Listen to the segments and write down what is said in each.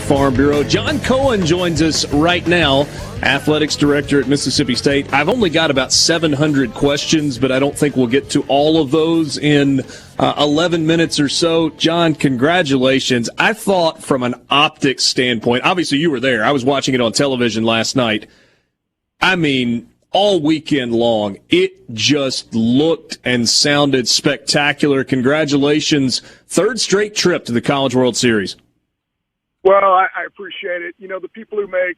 Farm Bureau. John Cohen joins us right now, athletics director at Mississippi State. I've only got about 700 questions, but I don't think we'll get to all of those in 11 minutes or so. John, congratulations. I thought from an optics standpoint, obviously you were there. I was watching it on television last night. I mean, all weekend long, it just looked and sounded spectacular. Congratulations. Third straight trip to the College World Series. Well, I appreciate it. You know, the people who make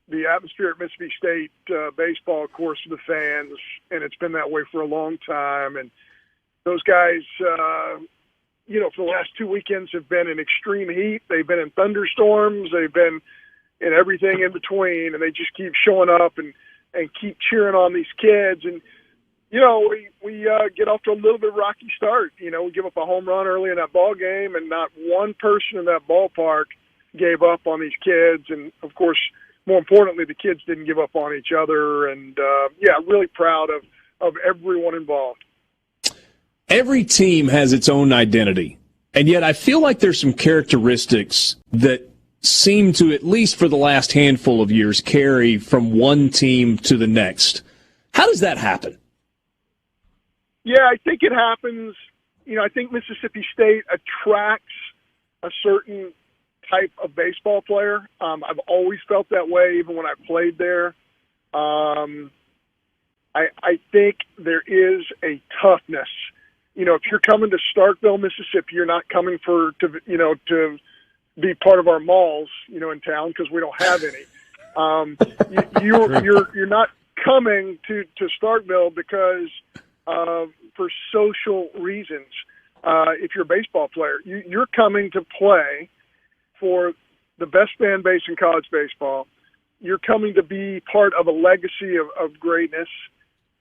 the atmosphere at Mississippi State baseball, of course, are the fans, and it's been that way for a long time. And those guys, you know, for the last 2 weekends have been in extreme heat. They've been in thunderstorms. They've been in everything in between, and they just keep showing up and keep cheering on these kids. And, you know, we get off to a little bit rocky start. You know, we give up a home run early in that ball game, and not one person in that ballpark gave up on these kids. And, of course, more importantly, the kids didn't give up on each other. And, yeah, really proud of everyone involved. Every team has its own identity, and yet I feel like there's some characteristics that seem to, at least for the last handful of years, carry from one team to the next. How does that happen? Yeah, I think it happens. You know, I think Mississippi State attracts a certain type of baseball player. I've always felt that way, even when I played there. I think there is a toughness. You know, if you're coming to Starkville, Mississippi, you're not coming to be part of our malls, you know, in town, because we don't have any. You're not coming to Starkville because for social reasons. If you're a baseball player, you're coming to play for the best fan base in college baseball. You're coming to be part of a legacy of greatness,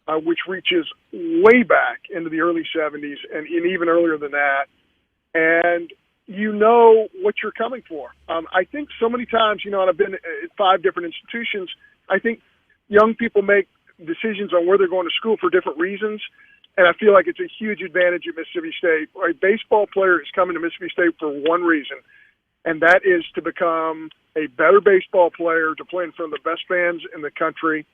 which reaches way back into the early 70s and even earlier than that. And you know what you're coming for. I think so many times, you know, and I've been at 5 different institutions, I think young people make decisions on where they're going to school for different reasons, and I feel like it's a huge advantage at Mississippi State. A baseball player is coming to Mississippi State for one reason, and that is to become a better baseball player, to play in front of the best fans in the country,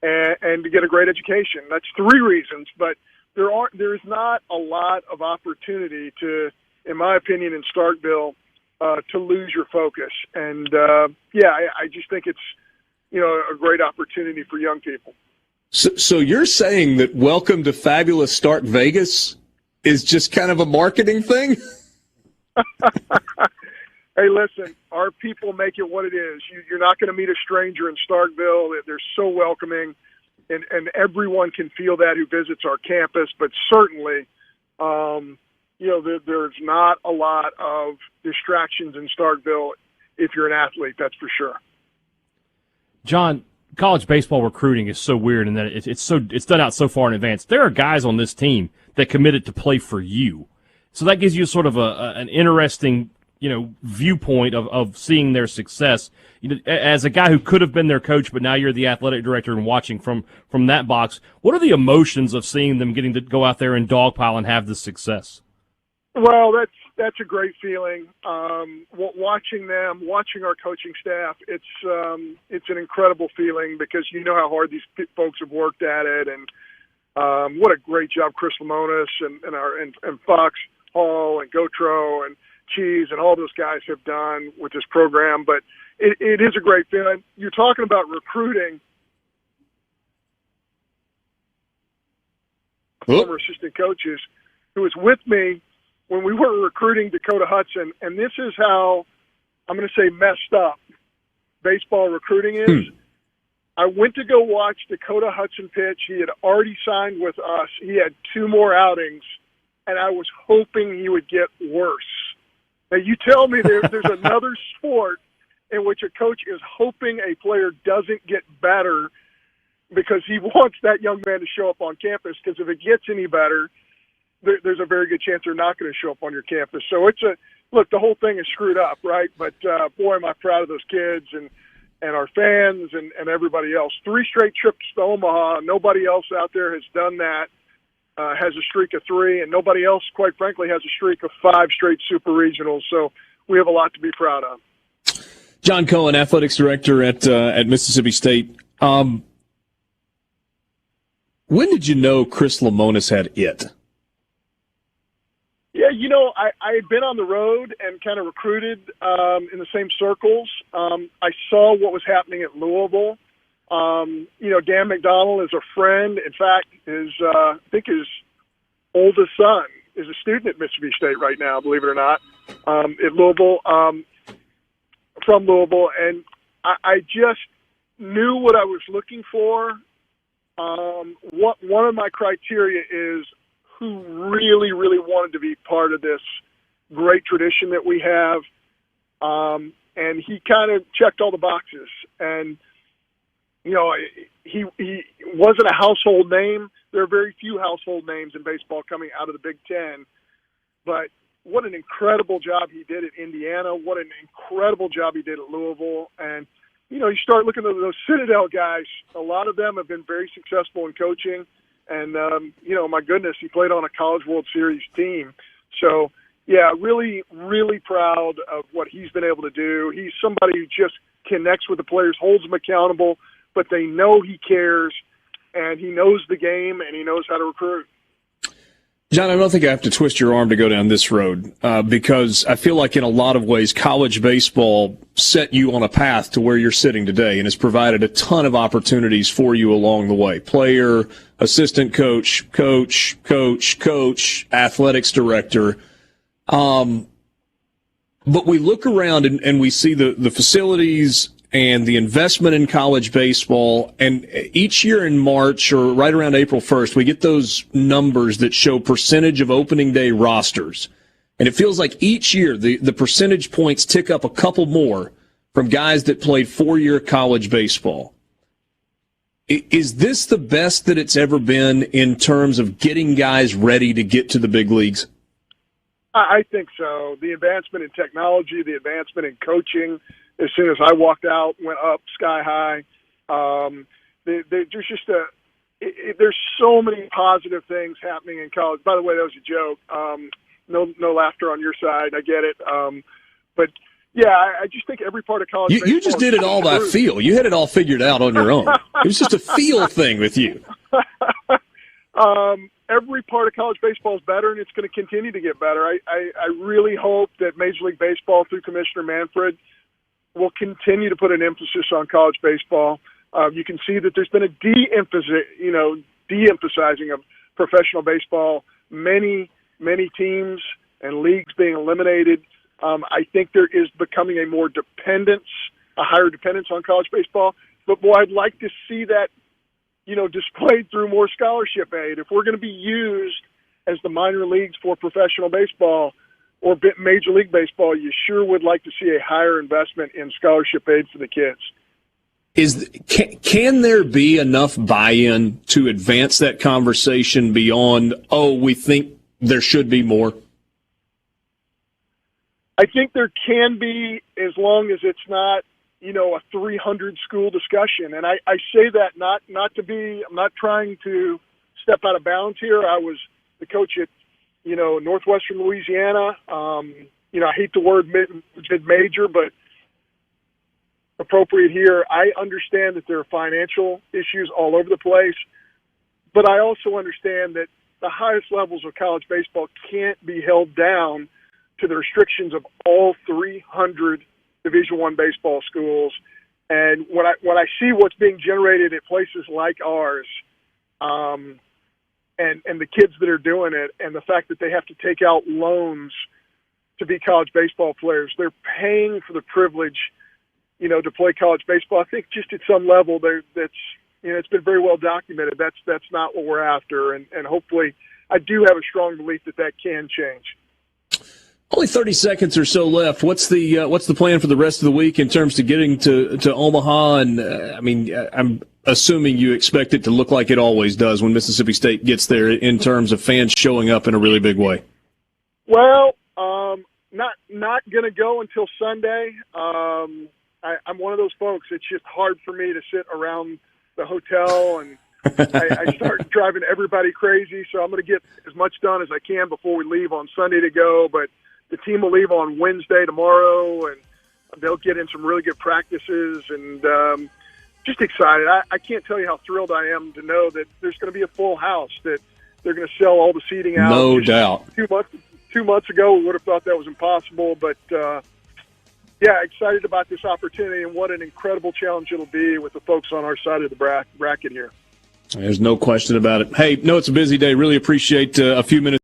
and to get a great education. That's 3 reasons, but there is not a lot of opportunity to, in my opinion, in Starkville, to lose your focus. And, I just think it's, you know, a great opportunity for young people. So you're saying that Welcome to Fabulous Stark Vegas is just kind of a marketing thing? Hey, listen, our people make it what it is. You're not going to meet a stranger in Starkville. They're so welcoming, and everyone can feel that who visits our campus. But certainly, you know, there's not a lot of distractions in Starkville if you're an athlete, that's for sure. John, college baseball recruiting is so weird in that it's done out so far in advance. There are guys on this team that committed to play for you. So that gives you sort of an interesting, you know, viewpoint of seeing their success. You know, as a guy who could have been their coach, but now you're the athletic director and watching from that box, what are the emotions of seeing them getting to go out there and dogpile and have this success? Well, that's a great feeling. Watching them, watching our coaching staff, it's an incredible feeling, because you know how hard these folks have worked at it, and what a great job Chris Lamonis and Fox Hall and Gotro and Cheese and all those guys have done with this program. But it is a great feeling. You're talking about recruiting. Former assistant coaches who was with me when we were recruiting Dakota Hudson, and this is how, I'm going to say, messed up baseball recruiting is. I went to go watch Dakota Hudson pitch. He had already signed with us. He had 2 more outings, and I was hoping he would get worse. Now, you tell me there's another sport in which a coach is hoping a player doesn't get better because he wants that young man to show up on campus, because if it gets any better, there's a very good chance they're not going to show up on your campus. So look, the whole thing is screwed up, right? But, boy, am I proud of those kids and our fans and everybody else. 3 straight trips to Omaha. Nobody else out there has done that, has a streak of 3, and nobody else, quite frankly, has a streak of 5 straight super regionals. So we have a lot to be proud of. John Cohen, athletics director at Mississippi State. When did you know Chris Lemonis had it? Yeah, I had been on the road and kind of recruited in the same circles. I saw what was happening at Louisville. Dan McDonald is a friend. In fact, I think his oldest son is a student at Mississippi State right now, believe it or not, at Louisville, from Louisville. And I just knew what I was looking for. One of my criteria is who really, really wanted to be part of this great tradition that we have. And he kind of checked all the boxes. And, he wasn't a household name. There are very few household names in baseball coming out of the Big Ten. But what an incredible job he did at Indiana. What an incredible job he did at Louisville. And, you start looking at those Citadel guys. A lot of them have been very successful in coaching. And, my goodness, he played on a College World Series team. So, yeah, really, really proud of what he's been able to do. He's somebody who just connects with the players, holds them accountable, but they know he cares, and he knows the game, and he knows how to recruit. John, I don't think I have to twist your arm to go down this road because I feel like in a lot of ways college baseball set you on a path to where you're sitting today and has provided a ton of opportunities for you along the way. Player, assistant coach, coach, athletics director. But we look around and we see the facilities and the investment in college baseball, and each year in March or right around April 1st, we get those numbers that show percentage of opening day rosters. And it feels like each year the percentage points tick up a couple more from guys that played 4-year college baseball. Is this the best that it's ever been in terms of getting guys ready to get to the big leagues? I think so. The advancement in technology, the advancement in coaching, as soon as I walked out, went up sky high. There's just there's so many positive things happening in college. By the way, that was a joke. No laughter on your side. I get it. But yeah, I just think every part of college. You just did it all by feel. You had it all figured out on your own. It was just a feel thing with you. Every part of college baseball is better, and it's going to continue to get better. I really hope that Major League Baseball, through Commissioner Manfred, will continue to put an emphasis on college baseball. You can see that there's been a de-emphasizing of professional baseball. Many teams and leagues being eliminated. I think there is becoming a higher dependence on college baseball. But boy, I'd like to see that, displayed through more scholarship aid. If we're going to be used as the minor leagues for professional baseball or Major League Baseball, you sure would like to see a higher investment in scholarship aid for the kids. Can there be enough buy-in to advance that conversation beyond, we think there should be more? I think there can be, as long as it's not, a 300 school discussion. And I say that not to be, I'm not trying to step out of bounds here. I was the coach at, Northwestern Louisiana. I hate the word mid-major, but appropriate here. I understand that there are financial issues all over the place, but I also understand that the highest levels of college baseball can't be held down to the restrictions of all 300 Division I baseball schools. And when I see what's being generated at places like ours, and the kids that are doing it, and the fact that they have to take out loans to be college baseball players, they're paying for the privilege, to play college baseball. I think just at some level that's it's been very well documented. That's not what we're after, and hopefully, I do have a strong belief that can change. Only 30 seconds or so left. What's the plan for the rest of the week in terms of getting to Omaha? And I'm assuming you expect it to look like it always does when Mississippi State gets there in terms of fans showing up in a really big way. Well, not going to go until Sunday. I'm one of those folks. It's just hard for me to sit around the hotel, and I start driving everybody crazy. So I'm going to get as much done as I can before we leave on Sunday to go. But the team will leave on Wednesday tomorrow, and They'll get in some really good practices, and just excited. I can't tell you how thrilled I am to know that there's going to be a full house, that they're going to sell all the seating out. No doubt. 2 months ago, we would have thought that was impossible, but yeah, excited about this opportunity and what an incredible challenge it'll be with the folks on our side of the bracket here. There's no question about it. Hey, no, it's a busy day. Really appreciate a few minutes.